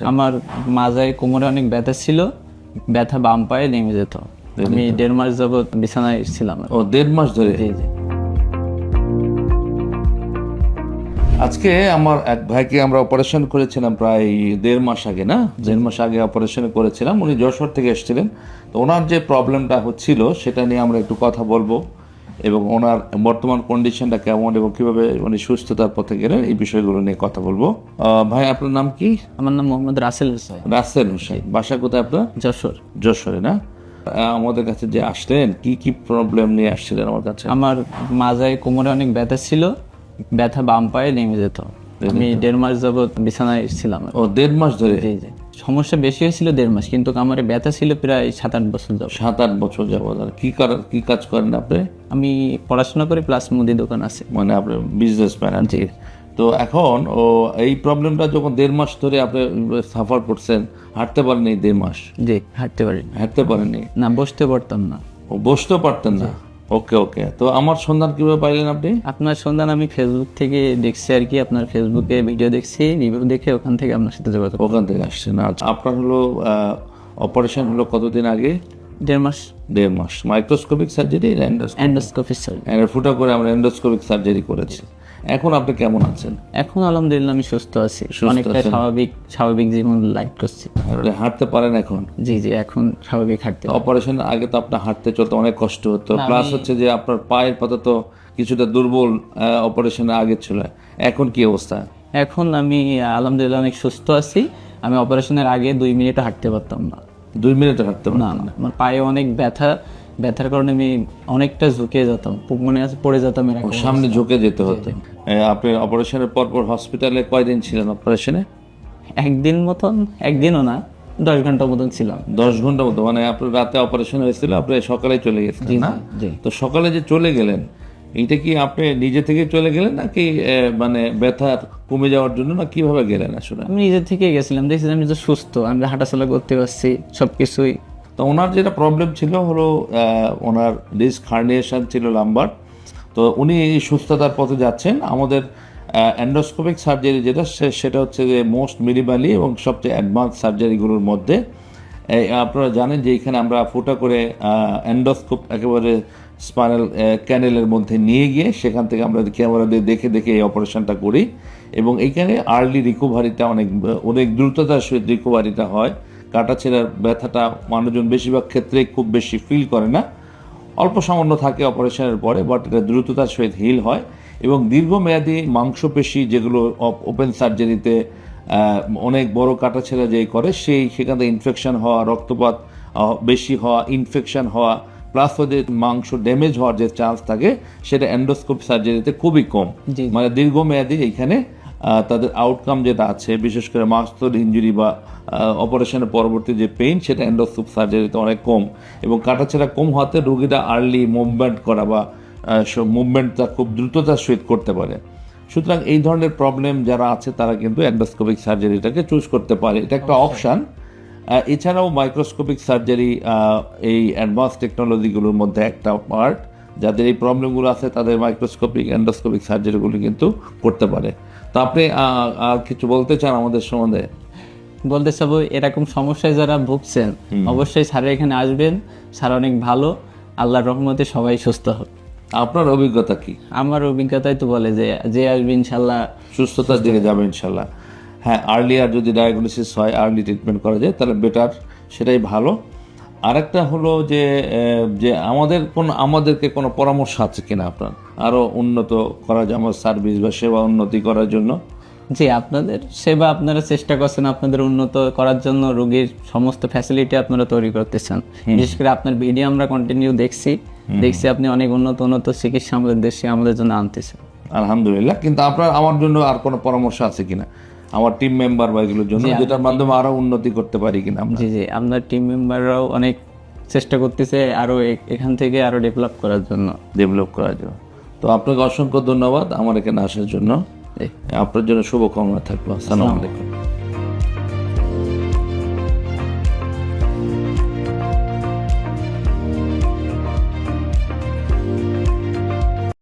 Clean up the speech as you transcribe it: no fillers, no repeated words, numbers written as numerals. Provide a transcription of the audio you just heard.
আমার মাজায় কোমরে অনেক ব্যথা ছিল, ব্যথা বাম পায়ে নেমে যেত। আমি 1.5 মাস যাবত বিছানায় ছিলাম। ও 1.5 মাস ধরে? জি জি। আজকে আমার এক ভাইকে আমরা অপারেশন করেছিলাম প্রায় 1.5 মাস আগে, না 1.5 মাস আগে অপারেশন করেছিলাম। উনি যশোর থেকে এসেছিলেন। তো ওনার যে প্রবলেমটা হচ্ছিল সেটা নিয়ে আমরা একটু কথা বলবো এবং ওনার বর্তমান কন্ডিশনটা কেমন এবং কিভাবে উনি সুস্থতার পথে গেলেন এই বিষয়গুলো নিয়ে কথা বলবো। ভাই, আপনার নাম কি? আমার নাম মোহাম্মদ রাসেল হোসেন। রাসেল হোসেন। বাসা কোথায় আপনার? যশোর। যশোরে, না? আমাদের কাছে যে আসলেন, কি কি প্রবলেম নিয়ে আসছিলেন আমার কাছে? আমার মাজায় কোমরে অনেক ব্যথা ছিল, ব্যথা বাম পায়ে নেমে যেত। আমি 1.5 মাস যাবত বিছানায় ছিলাম। ও 1.5 মাস ধরে? জি জি। সমস্যা বেশি হয়েছিল 1.5 মাস, কিন্তু আমার ব্যথা ছিল প্রায় 7-8 বছর যাবত। 7-8 বছর যাবত। আর কি কাজ করেন আপনি? আমি পড়াশোনা করে প্লাস মুদি দোকান আছে। মানে আপনি বিজনেসম্যান আর কি। তো এখন এই প্রবলেমটা যখন 1.5 মাস ধরে আপনি সাফার করছেন, হাঁটতে পারেননি 1.5 মাস? জি, হাঁটতে পারি হাঁটতে পারেননি? না, বসতে পারতাম না। ও, বসতেও পারতেন না? ওকে ওকে। তো আমার সন্ধান কিভাবে পাইলেন আপনি? আপনার সন্ধান আমি ফেসবুক থেকে দেখছি আর কি। আপনার ফেসবুকে ভিডিও দেখছি, রিভিউ দেখে ওখান থেকে আপনার সাথে যোগাযোগ। ওখান থেকে আসছেন? আচ্ছা, আপনার হলো অপারেশন হলো কতদিন আগে? 1.5 মাস। 1.5 মাস। Microscopic surgery? Endoscopy surgery. ফুটা করে আমরা এন্ডোস্কোপিক সার্জারি করেছি। এখন আপনি কেমন আছেন? এখন আলহামদুলিল্লাহ আমি সুস্থ আছি, সুস্থ অনেকটা আছেন? স্বাভাবিক জীবন লাইফ করছি। আপনি হাঁটতে পারেন এখন? জি জি, এখন স্বাভাবিক হাঁটতে পারি। অপারেশনের আগে তো আপনার হাঁটতে চলতে অনেক কষ্ট হতো, না, প্লাস হচ্ছে যে আপনার পায়ের পাতা তো কিছুটা দুর্বল অপারেশনের আগে ছিল। এখন কি অবস্থা? এখন আমি আলহামদুলিল্লাহ অনেক সুস্থ আছি। আমি অপারেশনের আগে 2 মিনিটও হাঁটতে পারতাম না। 2 মিনিট হাঁটতে না পারেন? না, আমার পায়ে অনেক ব্যথার কারণে আমি অনেকটা ঝুঁকে যেতাম, মনে আছে পড়ে যেতাম এরকম। সামনে ঝুঁকে যেতে হতো। আপনি অপারেশনের পর হসপিটালে কয়দিন ছিলেন অপারেশনে? একদিন মতন, একদিনও না, 10 ঘন্টা মতন ছিলাম। 10 ঘন্টা মতো? মানে আপনার রাতে অপারেশন হয়েছিল, আপনি সকালে চলে গেছিলেন, না? জি। তো সকালে যে চলে গেলেন, এইটা কি আপনি নিজে থেকে চলে গেলেন নাকি মানে ব্যথার কমে যাওয়ার জন্য, না কিভাবে গেলেন আসলে? আমি নিজে থেকে গেছিলাম, দেখছিলাম আমি যে সুস্থ, আমি হাঁটাচলা করতে পারছি সবকিছুই। তো ওনার যেটা প্রবলেম ছিল হলো ওনার ডিস্ক হার্নিয়েশন ছিল লাম্বার। তো উনি এই সুস্থতার পথে যাচ্ছেন। আমাদের এন্ডোস্কোপিক সার্জারি যেটা সেটা হচ্ছে যে মোস্ট মিনিমালি এবং সবচেয়ে অ্যাডভান্স সার্জারিগুলোর মধ্যে। আপনারা জানেন যে এখানে আমরা ফুটা করে এন্ডোস্কোপ একেবারে স্পাইনাল ক্যানেলের মধ্যে নিয়ে গিয়ে সেখান থেকে আমরা ক্যামেরা দিয়ে দেখে দেখে এই অপারেশনটা করি এবং এইখানে আর্লি রিকভারিটা অনেক দ্রুততার সহিত রিকভারিটা হয়। কাটাছেঁড়ার ব্যথাটা মানুষজন বেশিরভাগ ক্ষেত্রে খুব বেশি ফিল করে না, অল্প সামান্য থাকে অপারেশনের পরে, বাট এটা দ্রুততার সহিত হিল হয় এবং দীর্ঘমেয়াদী মাংসপেশি যেগুলো ওপেন সার্জারিতে অনেক বড় কাটাছেঁড়া যেই করে সেখান থেকে ইনফেকশন হওয়া, রক্তপাত বেশি হওয়া, ইনফেকশন হওয়া, প্লাস ওদের মাংস ড্যামেজ হওয়ার যে চান্স থাকে সেটা এন্ডোস্কোপ সার্জারিতে খুবই কম। মানে দীর্ঘমেয়াদী এইখানে তাদের আউটকাম যেটা আছে, বিশেষ করে মাস্টার ইঞ্জুরি বা অপারেশনের পরবর্তী যে পেইন, সেটা এন্ডোস্কোপ সার্জারিতে অনেক কম এবং কাটাছেঁড়া কম হওয়াতে রোগীরা আর্লি মুভমেন্ট করা বা মুভমেন্টটা খুব দ্রুততার সহিত করতে পারে। সুতরাং এই ধরনের প্রবলেম যারা আছে তারা কিন্তু এন্ডোস্কোপিক সার্জারিটাকে চুজ করতে পারে, এটা একটা অপশান। এছাড়াও মাইক্রোস্কোপিক সার্জারি এই অ্যাডভান্স টেকনোলজিগুলোর মধ্যে একটা পার্ট। যাদের এই প্রবলেমগুলো আছে তাদের মাইক্রোস্কোপিক এন্ডোস্কোপিক সার্জারিগুলো কিন্তু করতে পারে। তো আপনি আর কিছু বলতে চান আমাদের সম্বন্ধে? বলতে চাবো, এরকম সমস্যায় যারা ভুগছেন অবশ্যই স্যারের এখানে আসবেন। স্যার অনেক ভালো, আল্লাহর রহমতে সবাই সুস্থ হবে। আপনার অভিজ্ঞতা কি? আমার অভিজ্ঞতাই তো বলে যে আসবে ইনশাল্লাহ সুস্থতার দিকে যাবে ইনশাল্লাহ। হ্যাঁ, আর্লিয়ার যদি ডায়াগনোসিস হয়, আর্লি ট্রিটমেন্ট করা যায় তাহলে বেটার, সেটাই ভালো। আরেকটা হলো যে আমাদেরকে কোনো পরামর্শ আছে কিনা আপনার আরও উন্নত করা যায়, আমার সার্ভিস বা সেবা উন্নতি করার জন্য? জি, আপনাদের সেবা আপনারা চেষ্টা করছেন আপনাদের উন্নত করার জন্য, রোগীর সমস্ত ফ্যাসিলিটি আপনারা তৈরি করতেছেন। বিশেষ করে আপনার ভিডিও আমরা কন্টিনিউ দেখছি আপনি অনেক উন্নত চিকিৎসা আমাদের দেশে আমাদের জন্য আনতেছেন। আলহামদুলিল্লাহ। কিন্তু আমার জন্য আর কোনো পরামর্শ আছে কিনা, আমার টিম মেম্বার বা এগুলোর জন্য, যেটার মাধ্যমে আরো উন্নতি করতে পারি কিনা? জি জি, আপনার টিম মেম্বাররাও অনেক চেষ্টা করতেছে আরো এখান থেকে আরো ডেভেলপ করার জন্য। তো আপনাকে অসংখ্য ধন্যবাদ আমার এখানে আসার জন্য। আপনার জন্য শুভকামনা থাকলো। আসসালামু আলাইকুম।